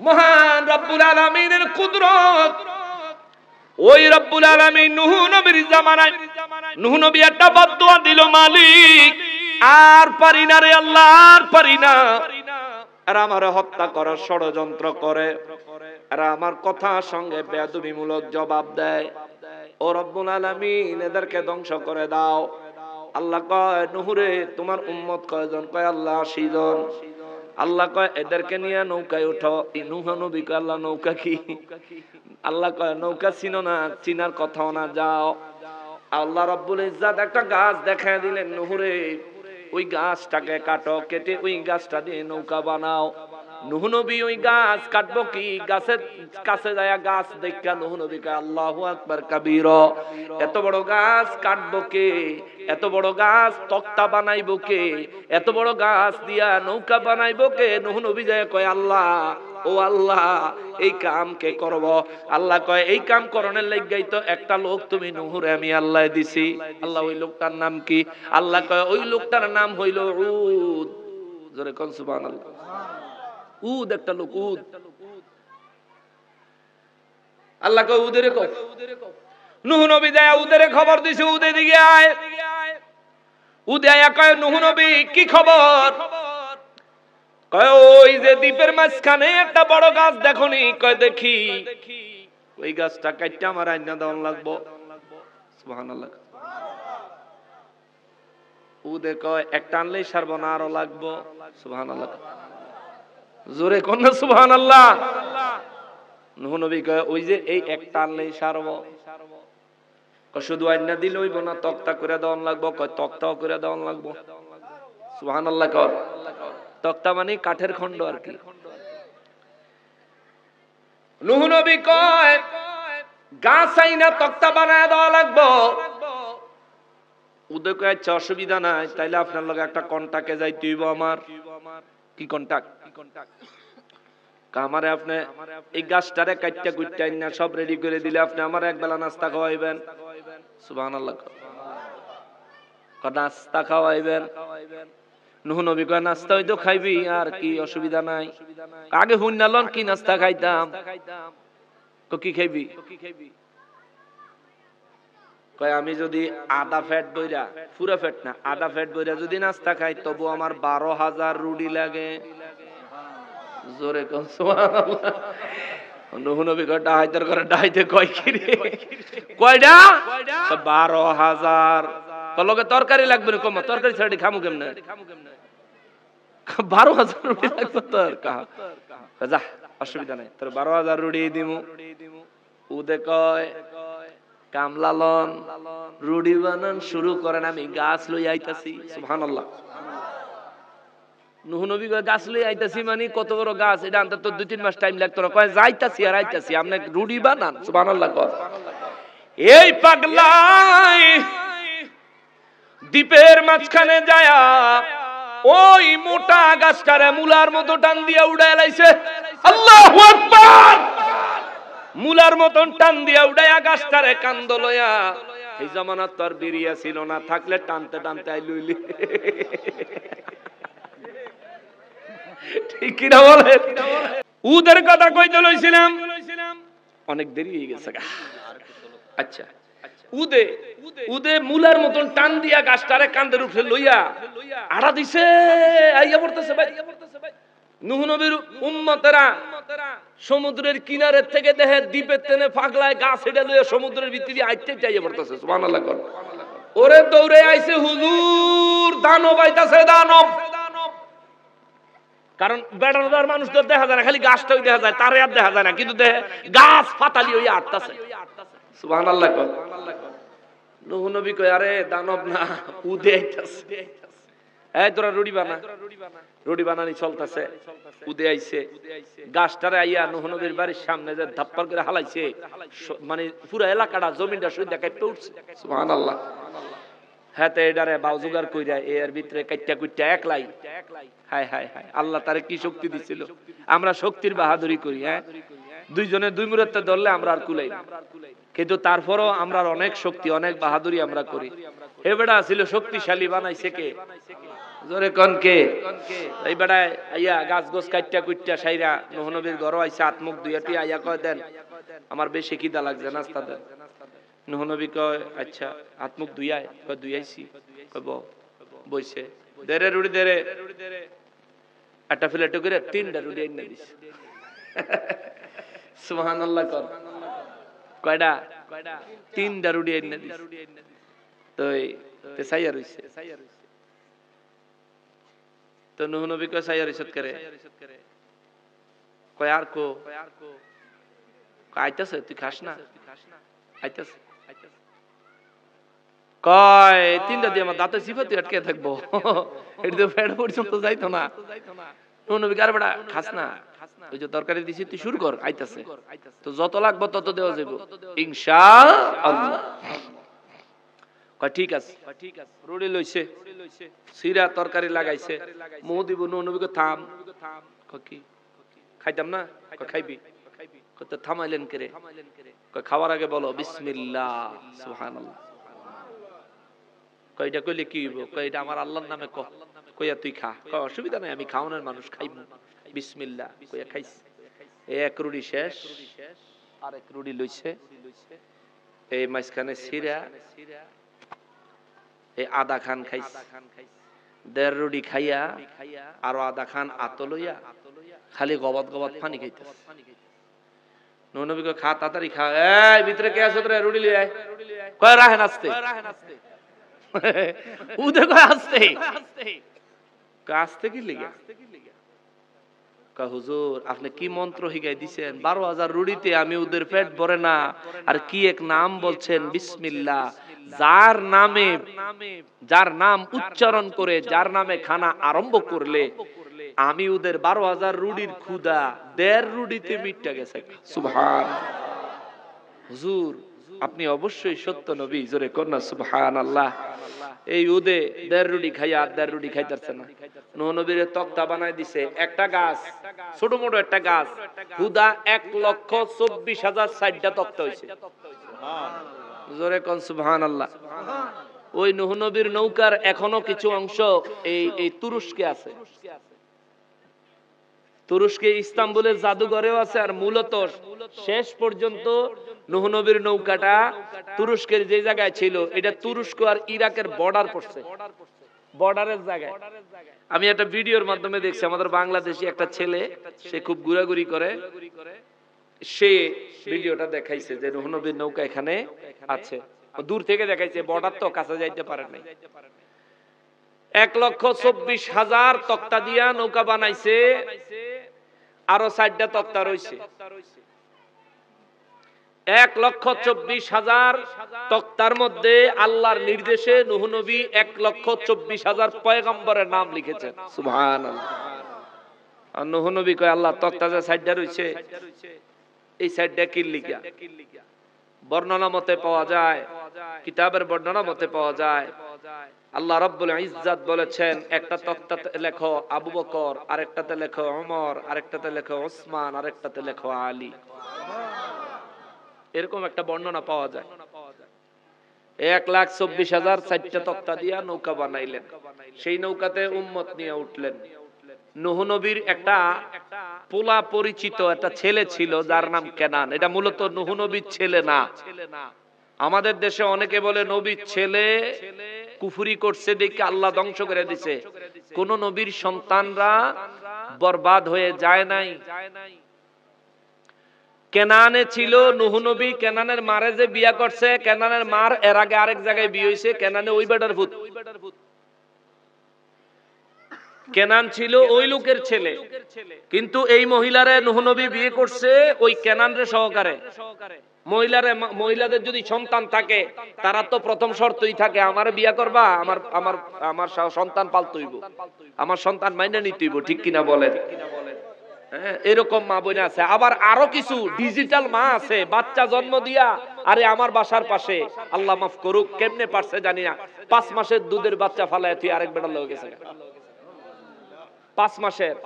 মহান রব্বুল আলামিনের কুদরত। ওই রব্বুল আলামিন নূহ নবীর জামানায় নূহ নবী একটা বদদুয়া দিল, মালিক আর পারি না রে আল্লাহ, আর পারি না। এরা আমারে হত্যা করার ষড়যন্ত্র করে, এরা আমার কথার সঙ্গে বেয়াদবিমূলক জবাব দেয়। ও রব্বুল আলামিন এদেরকে ধ্বংস করে দাও। আল্লাহ কয়, নূহ রে তোমার উম্মত কয়জন? কয় আল্লাহ 80 জন। আল্লাহ কয় এদেরকে নিয়ে নৌকায় উঠো। নূহ নবী কয় আল্লাহ নৌকা কি? আল্লাহ কয় নৌকা চিনো না, চিনার কথাও না, যাও। আল্লাহ রাব্বুল ইজ্জাত একটা গাছ দেখায় দিলেন, নূহ রে ওই গাছটাকে কাটো, কেটে ওই গাছটা দিয়ে নৌকা বানাও। নূহ নবী ওই গাছ কাটবো কি, গাছের কাছে যায় গাছ দেখা নূহ নবী কয় আল্লাহু আকবার কাবীরা, এত বড় গাছ কাটবো কে? এত বড় গাছ তক্তা বানাইবো কে? এত বড় গাছ দিয়া নৌকা বানাইবো কে? নূহ নবী যায় কয় আল্লাহ, ও আল্লাহ এই কাম কে করব? আল্লাহ কয় এই কাম করণের লাগাই তো একটা লোক তুমি নূহরে আমি আল্লাহ দিছি। আল্লাহ ওই লোকটার নাম কি? আল্লাহ কয় ওই লোকটার নাম হইল উদ। জোরে কোন সুবহানাল্লাহ। উদ একটা লোক, উদ। আল্লাহ কয় উদের কও। নূহ নবী যায় উদের খবর দিছে, উদে দিকে আয়। উদে আয়া কয় নূহ নবী কি খবর? কয় ওই যে দ্বীপের মাঝখানে একটা বড় গাছ দেখোনি? কয় দেখি। ওই গাছটা কাটতে আমার আইনা দেওয়ান লাগবো। সুবহানাল্লাহ। উদে কয় একটা আনলেই সারবো না, আরো লাগবো। সুবহানাল্লাহ। জোরে কোন না সুবহানাল্লাহ। নূহ নবী কয় ওই যে এই একটা আনলেই সারবো। কয় শুধু আইনা দিলে হইব না, তক্তা করে দেওয়ান লাগবো। কয় তক্তাও করে দেওয়ান লাগবো। সুবহানাল্লাহ। কয় তক্তা মানে কাঠের খণ্ড আর কি। নূহ নবী কয় গাছ আইনা তক্তা বানায় দেওয়া লাগবো। উদয় কয় আচ্ছা অসুবিধা নাই, তাইলে আপনার লগে একটা কন্টাক্টে যাইতে হইব আমার। কি কন্টাক্ট? আমারে আপনি এই গাছটারে কাটটা কুটটা না সব রেডি করে দিলে আপনি আমার এক বেলা নাস্তা খাওয়াইবেন। সুবহানাল্লাহ। নাস্তা খাওয়াইবেন। নূহ নবী কয় নাস্তা হইতো খাইবি, আর কি অসুবিধা নাই। আগে হুন্নালন কি নাস্তা খাইতাম। কি খাইবি? কয় আমি যদি আধা ফ্যাট বইরা, পুরা ফ্যাট না আধা ফ্যাট বইরা যদি নাস্তা খাই তবু আমার 12,000 রুটি লাগে। জোরে কোন সুবহানাল্লাহ। নূহ নবী কয় ডাহাইতের করে ডাহাইতে কয় কি রে? কয়টা? 12,000। লগে তরকারি লাগবে না, কম তরকারি ছাড়ি খামু কেমনে? 12,000 রুটি লাগবে তোর। যা অসুবিধা নাই, তোর 12,000 রুটি দিমু। উদে কয় কামলালন রুটি বানান শুরু করেন, আমি গাছ লই আইতাছি। সুবহানাল্লাহ। নূহ নবী কয় গাছ লই আইতাছি মানে কত বড় গাছ, এটা আনতে তো 2-3 মাস টাইম লাগতো না। কয় যাইতাছি আর আইতাছি, আপনি রুটি বানান। সুবহানাল্লাহ। কয় এই পাগলাই দ্বীপের মাঝখানে যায়া ওই মোটা গাছটারে মুলার মতো টান দিয়া উড়ায় লাইছে। আল্লাহু আকবার। মুলার মতন টান দিয়া উড়ায়া গাছটারে কান্দ লয়া। এই জামানাত তোর বিরিয়া ছিল না, থাকলে টানতে টানতে আইলুইলি। ঠিক কি না বলে? উদের কথা কইতে লইছিলাম, অনেক দেরি হয়ে গেছে। আচ্ছা উদে উদে মুলার মতন টান দিয়া গাছটারে কান্দের উঠে লইয়া আড়া দিছে, আইয়া পড়তেছে। ভাই নূহ নবীর উম্মতেরা সমুদ্রের কিনারে থেকে দেখে দ্বীপের তেনে পাগলায় গাছ হেডে লইয়া সমুদ্রের ভিতরে আইতে আইয়া পড়তেছে। সুবহানাল্লাহ। ওরে দৌড়ে আইছে, হুজুর দানব আইতাছে, দানব। কারণ বেড়ানোদার মানুষ তো দেখা যায় না, খালি গাছটাই দেখা যায়, তারে আর দেখা যায় না, কিন্তু দেখে গাছ ফাতালি হইয়া আটতাছে। সুবহানাল্লাহ। নূহ নবী কয় আরে দানব না, উদে আইতাছে। এই তোরা রুটি বানা। রুটি বানানি চলতেছে। উদে আইছে, গাছটারে আইয়া নূহ নবীর বাড়ির সামনে যে ধাপ্পার করে হালাইছে, মানে পুরো এলাকাটা জমিনটা শুই দেখাই উঠছে। সুবহানাল্লাহ। হাতে এডারে বাউজুগার কইরা এর ভিতরে কাইটা কুইটা একলাই। হায় হায় হায়, আল্লাহ তারে কি শক্তি দিছিল। আমরা শক্তির বাহাদুরি করি। হ্যাঁ, দুইজনে দুই মুহূর্তে ধরলে আমরা আর কুলাই না, কিন্তু তারপরও আমরা অনেক শক্তি অনেক বাহাদুরি আমরা করি। এ বেটা ছিল শক্তিশালী, বানাইছে কে? জোরে কোন কে? এই বেড়ায় আইয়া গাছ গোছ কাটটা কুটটা সাইরা নূহ নবীর ঘর আইসা হাত মুখ ধুইয়াটি আইয়া কয় দেন আমার বেশি খিদা লাগছে নাস্তা দেন। নূহ নবী কয় আচ্ছা হাত মুখ ধুইয়ায়? কয় ধুইয়াইছি। কয় বইছে দেরে রুড়ি দেরে একটা প্লেট করে 3টা রুটি এনে দিছে। সুবহানাল্লাহ কর। কয়টা? 3টা রুটি এনে দিছে। তো তে সাইয়া রইছে। তো নূহ নবী কয় সাইয়া রইছত করে? কয় আর কো আইতাছে তুই খাস না? আইতাছে। কয় 3টা দিয়ে আমার দাঁতে জিভে আটকে থাকবো, এটা তো পেট পর্যন্ত যাইতো না। নূহ নবী কার বেটা খাস না? ওই যে তরকারি দিছি তুই শুরু কর, আইতাছে। তো যত লাগবে তত দেওয়া যাবে ইনশাআল্লাহ। কয় ঠিক আছে। রুটি লইছে, সিরা তরকারি লাগাইছে, মুহ দিব। নূহ নবী কয় থাম। কয় কি খাইতাম না? কয় খাইবি। কয় তো থামাইলেন করে? কয় খাওয়ার আগে বলো বিসমিল্লাহ সুবহানাল্লাহ। কয় এটা কইলে কি হইব? কয় এটা আমার আল্লাহর নামে কহ। কইয়া তুই খা। কয় অসুবিধা নাই, আমি খাওয়ানোর মানুষ, খাইব। বিসমিল্লাহ কইয়া খাইছে। এক রুটি শেষ, আরেক রুটি লইছে, এই মাঝখানে সিরা এই আধা খান খাইছে। 1.5 রুটি খাইয়া আরো আধা খান আতো লইয়া খালি গবাত গবাত পানি খাইতেছে। নূহ নবী কয় খা তাড়াতাড়ি খা। এই ভিতরে কে আছে তোরে? রুটি লই আয়। কয় রাহেন আস্তে। উদে কয় আস্তে। কয় আস্তে কি লাগা? কয় হুজুর আপনি কি মন্ত্র শিখাই দিছেন? 12,000 রুটিতে আমি ওদের পেট ভরে না, আর কি এক নাম বলছেন বিসমিল্লাহ। যার নাম উচ্চারণ করে, যার নামে খানা আরম্ভ করলে আমি ওদের 12,000 রুটির ক্ষুধা 1.5 রুটিতে মিটটা গেছে। সুবহানাল্লাহ। হুজুর আপনি অবশ্যই সত্য নবী। জোরে কন্যা সুবহানাল্লাহ। এই উদে 1.5 রুটি খাইয়া 1.5 রুটি খাইতারছে না। নূহ নবীর তক্তা বানাই দিছে, একটা গাছ, ছোট মোটো একটা গাছ, হুদা 1,24,000 60টা তক্তা হইছে। জোরে কোন সুবহানাল্লাহ। ওই নূহ নবীর নৌকার এখনো কিছু অংশ এই তুরস্কে আছে। তুরস্কে ইস্তাম্বুলের জাদুঘরেও আছে। আর মূলত শেষ পর্যন্ত নূহ নবীর নৌকাটা তুরস্কের যে জায়গায় ছিল, এটা তুরস্ক আর ইরাকের বর্ডার পড়ছে, বর্ডারের জায়গায়। আমি একটা ভিডিওর মাধ্যমে দেখছি, আমাদের বাংলাদেশি একটা ছেলে, সে খুব ঘোরাঘুরি করে, সে ভিডিওটা দেখাইছে যে নূহ নবীর নৌকা এখানে আছে। দূর থেকে দেখাইছে, বর্ডার তো কাছে যাইতে পারে নাই। 1,24,000 তক্তা দিয়া নৌকা বানাইছে, আরো 4টা তক্তা রয়েছে। 1,24,000 তক্তার মধ্যে আল্লাহর নির্দেশে নূহ নবী 1,24,000 পয়গম্বরের নাম লিখেছেন। সুবহানাল্লাহ। আর নূহ নবী কয় আল্লাহ তক্তা যে 4টা রয়েছে, এই 4টা কি লিখা? বর্ণনা মতে পাওয়া যায়, কিতাবের বর্ণনা মতে পাওয়া যায়, আল্লাহ রাব্বুল ইজ্জাত বলেছেন একটা তক্তাতে লেখো আবু বকর, আরেকটাতে লেখো ওমর, আরেকটাতে লেখো ওসমান, আরেকটাতে লেখো আলী। এরকম একটা বর্ণনা পাওয়া যায়। 1,24,000 4টা তক্তা দিয়া নৌকা বানাইলেন। সেই নৌকাতে উম্মত নিয়ে উঠলেন। নূহ নবীর একটা পোলা পরিচিত একটা ছেলে ছিল যার নাম কেনান। এটা মূলত নূহ নবীর ছেলে না। আমাদের দেশে অনেকে বলে নবীর ছেলে, কুফরি করছে দেখে আল্লাহ ধ্বংস করে দিছে। কোন নবীর সন্তানরা বরবাদ হয়ে যায় নাই। কেনানে ছিল নূহ নবী, কেনানের মারে যে বিয়া করছে, কেনানের মার এর আগে আরেক জায়গায় বিয়ে হইছে, কেনানে ওই বেটার ভূত। কেনান ছিল ওই লোকের ছেলে, কিন্তু এই মহিলারে নূহ নবী বিয়ে করছে ওই কেনানরে সহকারে। মহিলাদের যদি সন্তান থাকে, তারা তো প্রথম শর্তই থাকে আমার বিয়া করবা, আমার সন্তান পালতইব, আমার সন্তান মাইনে নিতেইব। ঠিক কিনা বলেন? এরকম মা বোন আছে। আবার আরো কিছু ডিজিটাল মা আছে, বাচ্চা জন্ম দিয়া, আরে আমার বাসার পাশে, আল্লাহ মাফ করুক, কেমনে পারছে জানি না, 5 মাসের দুধের বাচ্চা ফালায় তুই আরেক বেটার লয়ে গেছে। 5 মাসের।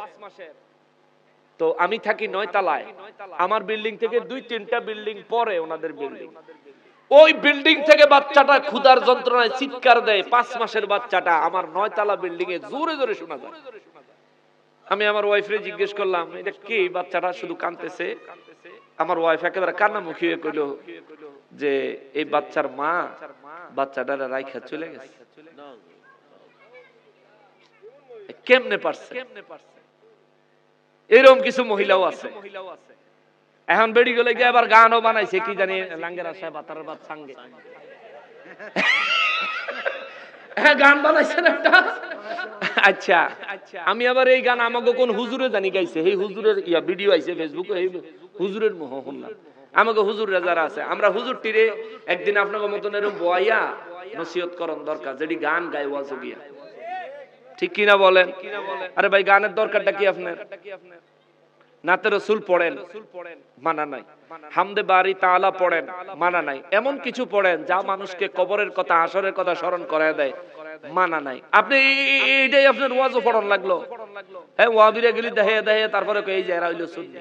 তো আমি থাকি 9 তলায়, আমার বিল্ডিং থেকে 2-3টা বিল্ডিং পরে ওনাদের বিল্ডিং। ওই বিল্ডিং থেকে বাচ্চাটা ক্ষুধার যন্ত্রণায় চিৎকার দেয়, 5 মাসের বাচ্চাটা আমার 9 তলা বিল্ডিং এ জোরে জোরে শোনা যায়। আমি আমার ওয়াইফরে জিজ্ঞেস করলাম এটা কি, বাচ্চাটা শুধু কাঁদতেছে। আমার ওয়াইফ একেবারে কান্নামুখী হয়ে কইল যে এই বাচ্চার মা বাচ্চাটার রাইখা চলে গেছে। কেমনে পারছে? এরকম কিছু মহিলাও আছে। এখন বেড়ি গেলে গিয়ে আবার গানও বানাইছে, কি জানি লাঙ্গের আশায় বাতার বাত সঙ্গে গান বানাইছেন একটা। আচ্ছা, আমি আবার এই গান আমাকে কোন হুজুরে জানি গাইছে, এই হুজুরের ভিডিও আইছে ফেসবুকে, এই হুজুরের মোহ শুনলাম। আমাকে হুজুররা যারা আছে, আমরা হুজুর টিরে একদিন আপনাকে মতন এরকম বয়াইয়া নসিহত করন দরকার, যেটি গান গায় ওয়াজ গিয়া, ঠিক কিনা বলেন? আরে ভাই গানের দরকারটা কি আপনার? নাতে রাসূল পড়েন, মানা নাই। হামদে বারি তাআলা পড়েন, মানা নাই। এমন কিছু পড়েন যা মানুষকে কবরের কথা, হাসরের কথা স্মরণ করায় দেয়, মানা নাই। আপনি এইটাই আপনার ওয়াজও পড়ন লাগলো। হ্যাঁ, ওয়াহাবিরা গেলি দেখে দেখে তারপরে এই যে এরা হইলো সুন্নি,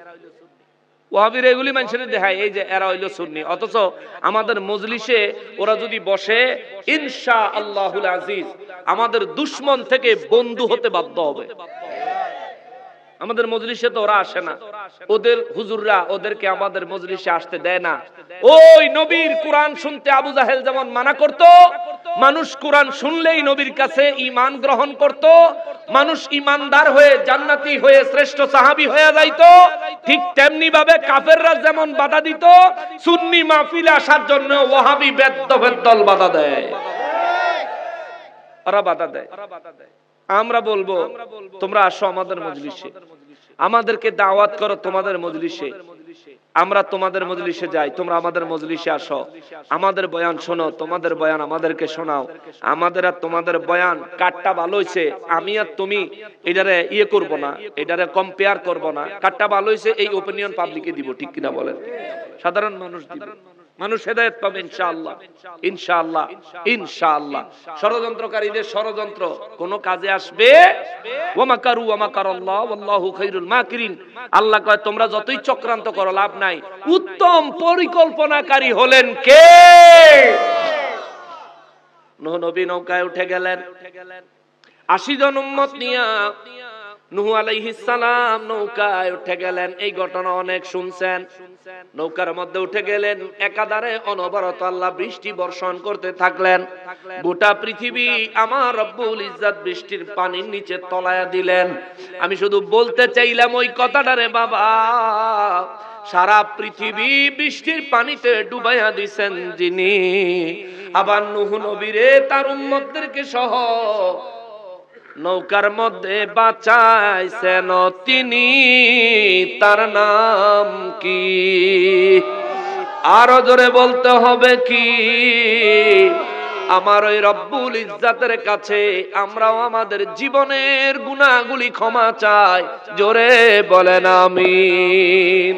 ওয়াহাবিরা এগুলি মানুষের দেখায় এই যে এরা হইলো সুন্নি। অথচ আমাদের মজলিসে ওরা যদি বসে, ইনশাআল্লাহুল আজিজ আমাদের দুশমন থেকে বন্ধু হতে বাধ্য হবে। আমাদের মজলিসে তো ওরা আসে না, ওদের হুজুররা ওদেরকে আমাদের মজলিসে আসতে দেয় না। ওই নবীর কোরআন শুনতে আবু জাহেল যেমন মানা করত, মানুষ কোরআন শুনলেই নবীর কাছে ঈমান গ্রহণ করত, মানুষ ঈমানদার হয়ে জান্নাতি হয়ে শ্রেষ্ঠ সাহাবী হয়ে যাইত, ঠিক তেমনি ভাবে কাফেররা যেমন বাধা দিত, সুন্নি মাহফিলে আসার জন্য ওয়াহাবি বেদ্দল বাধা দেয়, ওরা বাধা দেয়। আমরা বলবো তোমরা আসো আমাদের মজলিসে, আমাদেরকে দাওয়াত করো তোমাদের মজলিসে, আমরা তোমাদের মজলিসে যাই, তোমরা আমাদের মজলিসে আসো, আমাদের বয়ান শোনো, তোমাদের বয়ান আমাদেরকে শোনাও। আমাদের আর তোমাদের বয়ান কাটটা ভালো হইছে, আমি আর তুমি এটারে ইয়ে করব না, এটারে কম্পেয়ার করব না, কাটটা ভালো হইছে এই ওপিনিয়ন পাবলিকে দিব, ঠিক কিনা বলেন? সাধারণ মানুষ দিব, মানুষ হেদায়েত পাবে ইনশাআল্লাহ, ইনশাআল্লাহ, ইনশাআল্লাহ। ষড়যন্ত্রকারীদের ষড়যন্ত্র কোন কাজে আসবে? ওয়া মাকারু ওয়া মাকারাল্লাহ ওয়াল্লাহু খায়রুল মাকিরিন। আল্লাহ কয় তোমরা যতই চক্রান্ত করো লাভ নাই, উত্তম পরিকল্পনাকারী হলেন কে? নূহ নবী নৌকায় উঠে গেলেন 80 জন উম্মত নিয়া। নূহ আলাইহিস সালাম নৌকায় উঠে গেলেন, এই ঘটনা অনেক শুনছেন। নৌকার মধ্যে উঠে গেলেন, একাধারে অনবরত আল্লাহ বৃষ্টি বর্ষণ করতে থাকলেন। গোটা পৃথিবী আমার রব্বুল ইজ্জত বৃষ্টির পানির নিচে তলায়া দিলেন। আমি শুধু বলতে চাইলাম ওই কথাটারে বাবা, সারা পৃথিবী বৃষ্টির পানিতে ডুবাইয়া দিছেন যিনি, আবার নূহ নবীরে তার উম্মতদেরকে সহ নৌকার মধ্যে বাঁচাইছেন তিনি, তার নাম কি? আরো জোরে বলতে হবে কি? আমার ওই রব্বুল ইজ্জাতের কাছে আমরাও আমাদের জীবনের গুনাহগুলি ক্ষমা চাই, জোরে বলেন আমিন।